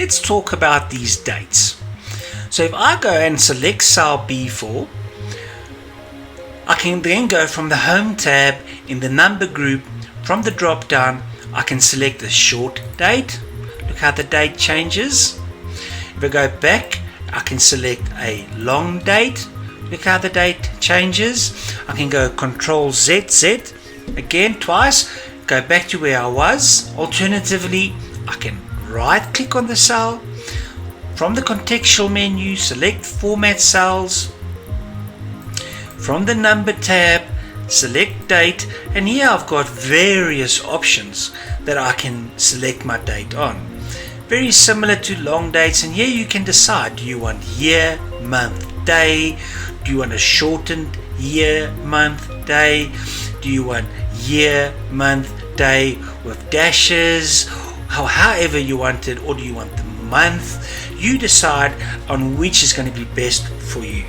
let's talk about these dates. So if I go and select cell B4, I can then go from the Home tab in the number group. From the drop down, I can select the short date. Look how the date changes. If I go back, I can select a long date. Look how the date changes. I can go Control ZZ again twice, go back to where I was. Alternatively, I can right click on the cell. From the contextual menu, select Format Cells. From the Number tab, select Date, and here I've got various options that I can select my date on. Very similar to long dates, and here you can decide, do you want year, month, day? Do you want a shortened year, month, day? Do you want year, month, day with dashes? However you want it, or do you want the month? You decide on which is going to be best for you.